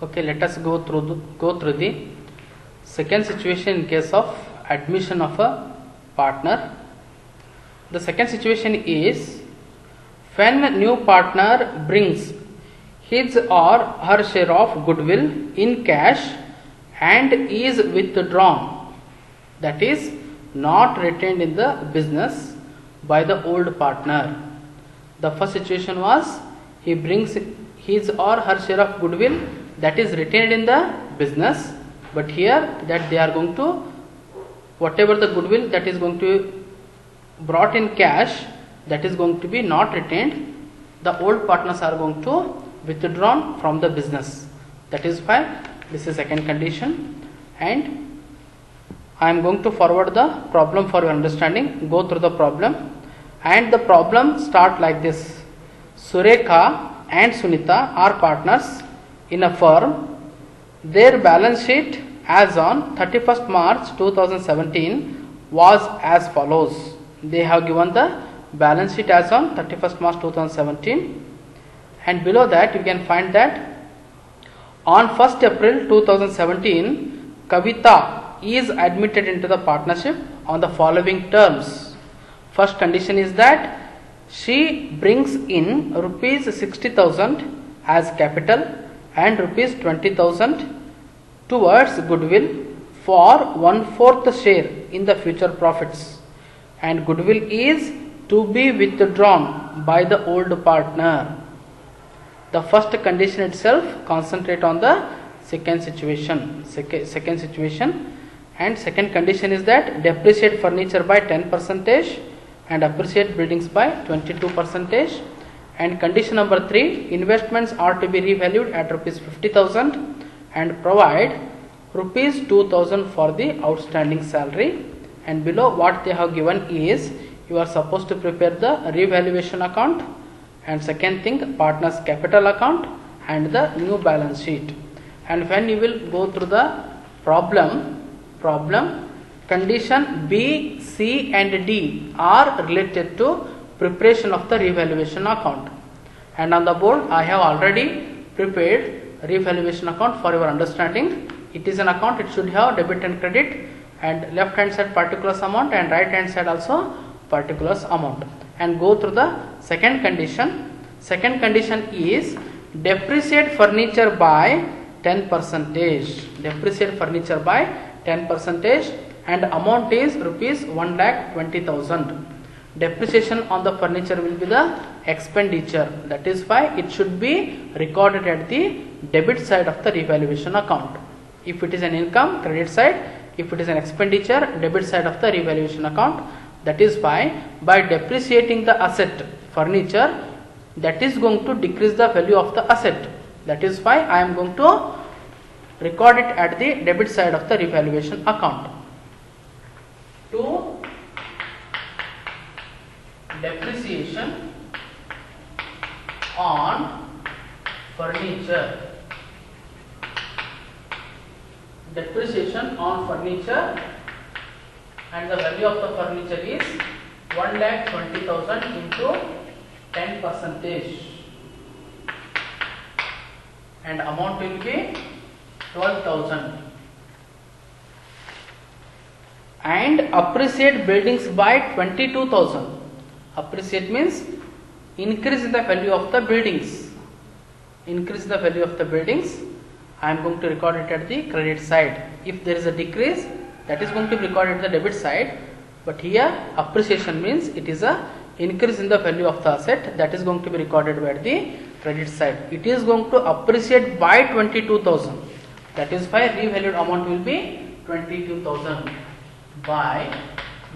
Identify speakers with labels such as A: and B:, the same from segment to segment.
A: Okay, let us go through the second situation in case of admission of a partner. The second situation is when a new partner brings his or her share of goodwill in cash and is withdrawn, that is not retained in the business by the old partner. The first situation was he brings his or her share of goodwill that is retained in the business, but here that they are going to, whatever the goodwill that is going to brought in cash, that is going to be not retained. The old partners are going to withdrawn from the business. That is why this is second condition, and I am going to forward the problem for your understanding. Go through the problem, and the problem start like this. Surekha and Sunita are partners in a firm. Their balance sheet as on 31st March 2017 was as follows. They have given the balance sheet as on 31st March 2017, and below that you can find that on 1st April 2017 Kavita is admitted into the partnership on the following terms. First condition is that she brings in rupees 60,000 as capital and rupees 20,000 towards goodwill for 1/4 share in the future profits, and goodwill is to be withdrawn by the old partner. The first condition itself concentrate on the second situation, and second condition is that depreciate furniture by 10% and appreciate buildings by 22%. And condition number 3, investments are to be revalued at rupees 50,000 and provide rupees 2,000 for the outstanding salary. And below what they have given is you are supposed to prepare the revaluation account, and second thing partners capital account and the new balance sheet. And when you will go through the problem condition B, C and D are related to preparation of the revaluation account, and on the board I have already prepared revaluation account for your understanding. It is an account, it should have debit and credit, and left hand side particulars amount and right hand side also particulars amount. And go through the second condition. Second condition is depreciate furniture by 10%. Depreciate furniture by 10%, and amount is rupees 1,20,000. Depreciation on the furniture will be the expenditure. That is why it should be recorded at the debit side of the revaluation account. If it is an income, credit side. If it is an expenditure, debit side of the revaluation account. That is why by depreciating the asset furniture, that is going to decrease the value of the asset. That is why I am going to record it at the debit side of the revaluation account. To depreciation on furniture. Depreciation on furniture, and the value of the furniture is 1,20,000 into 10%, and amount will be 12,000. And appreciate buildings by 22,000. Appreciate means increase in the value of the buildings. Increase the value of the buildings. I am going to record it at the credit side. If there is a decrease, that is going to be recorded at the debit side. But here appreciation means it is a increase in the value of the asset, that is going to be recorded at the credit side. It is going to appreciate by 22,000. That is why revalued amount will be 22,000 by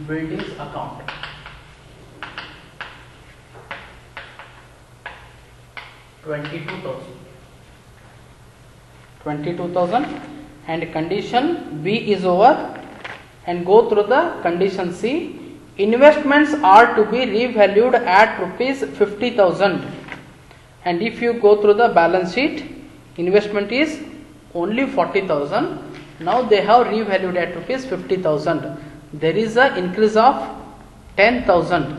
A: buildings account. 22,000, and condition B is over. And go through the condition C. Investments are to be revalued at rupees 50,000, and if you go through the balance sheet, investment is only 40,000. Now they have revalued at rupees 50,000. There is a increase of 10,000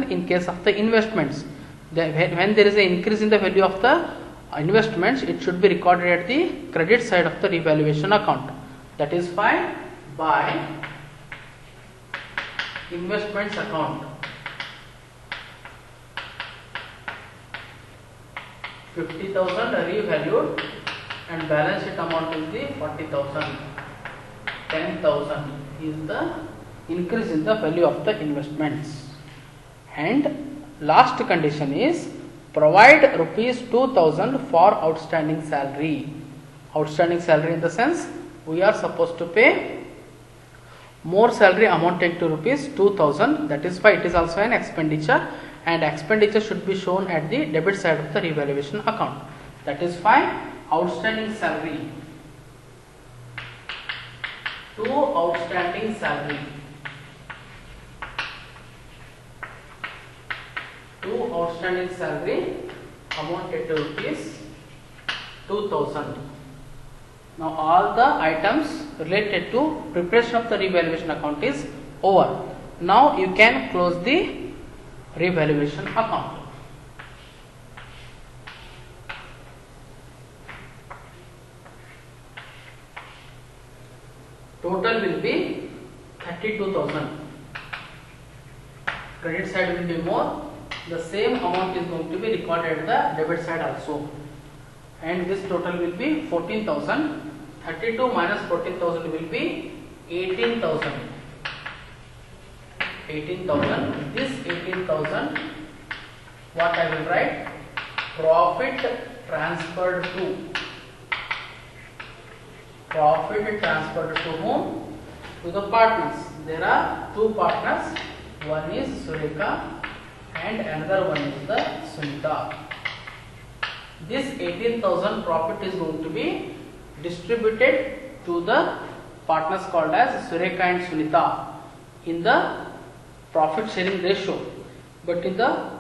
A: in case of the investments. When there is an increase in the value of the investments, it should be recorded at the credit side of the revaluation account. That is fine. By investments account, 50,000 revalued and balance sheet amount is the 40,000. 10,000 is the increase in the value of the investments. And last condition is provide rupees 2,000 for outstanding salary. Outstanding salary in the sense we are supposed to pay more salary amounting to rupees 2,000. That is why it is also an expenditure, and expenditure should be shown at the debit side of the revaluation account. That is why outstanding salary to outstanding salary amounted to rupees 2,000. Now all the items related to preparation of the revaluation account is over. Now you can close the revaluation account. Total will be 32,000. Credit side will be more. The same amount is going to be recorded at the debit side also. And this total will be 14,000. 32 minus 14,000 will be 18,000. 18,000. This 18,000, what I will write? Profit transferred to. Profit transferred to whom? To the partners. There are two partners. One is Surekha and another one is the Sunita. This 18,000 profit is going to be distributed to the partners called as Surekha and Sunita in the profit sharing ratio. But in the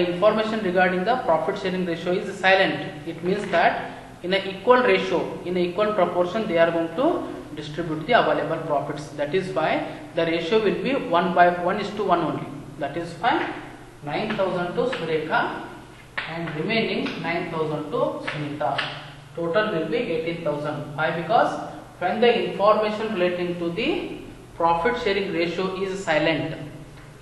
A: information regarding the profit sharing ratio is silent. It means that in an equal ratio, in an equal proportion, they are going to distribute the available profits. That is why the ratio will be 1:1 only. That is why 9,000 to Surekha and remaining 9,000 to Sunita. Total will be 18,000. Why? Because when the information relating to the profit sharing ratio is silent,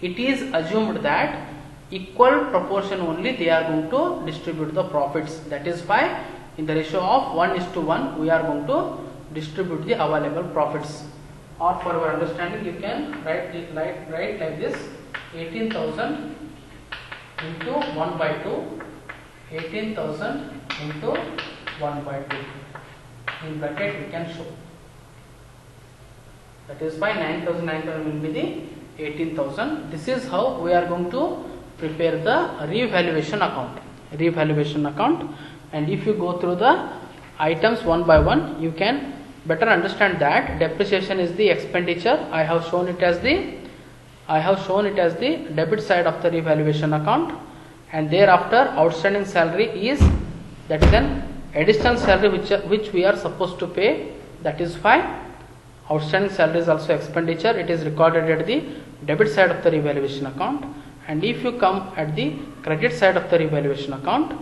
A: it is assumed that equal proportion only they are going to distribute the profits. That is why in the ratio of 1:1 we are going to distribute the available profits. Or for your understanding, you can write like this: 18,000 into 1/2, 18,000 into 1/2. In bracket we can show. That is why 9,000 will be the 18,000. This is how we are going to prepare the revaluation account. Revaluation account. And if you go through the items one by one, you can better understand that depreciation is the expenditure. I have shown it as the debit side of the revaluation account, and thereafter outstanding salary is an additional salary which we are supposed to pay. That is why outstanding salary is also expenditure. It is recorded at the debit side of the revaluation account. And if you come at the credit side of the revaluation account,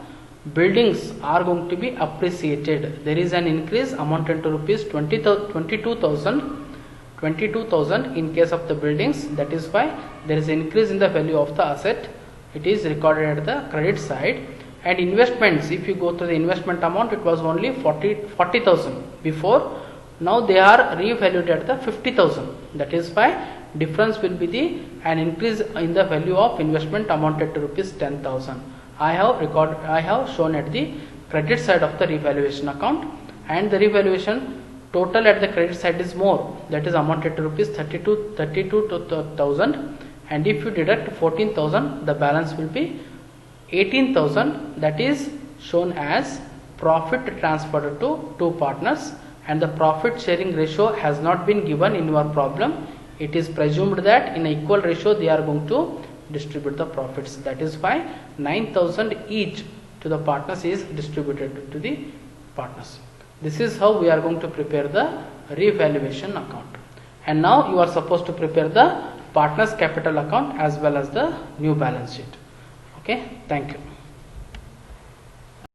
A: buildings are going to be appreciated. There is an increase amounted to rupees 22,000 in case of the buildings. That is why there is an increase in the value of the asset. It is recorded at the credit side. And investments, if you go to the investment amount, it was only 40,000 before. Now they are revalued at the 50,000. That is why difference will be an increase in the value of investment amounted to rupees 10,000. I have shown at the credit side of the revaluation account, and the revaluation total at the credit side is more, that is amounted to rupees 32,000, and if you deduct 14,000, the balance will be 18,000. That is shown as profit transferred to two partners, and the profit sharing ratio has not been given in your problem. It is presumed that in an equal ratio they are going to distribute the profits. That is why 9,000 each to the partners is distributed to the partners. This is how we are going to prepare the revaluation account. And now you are supposed to prepare the partners capital account as well as the new balance sheet. Okay, thank you.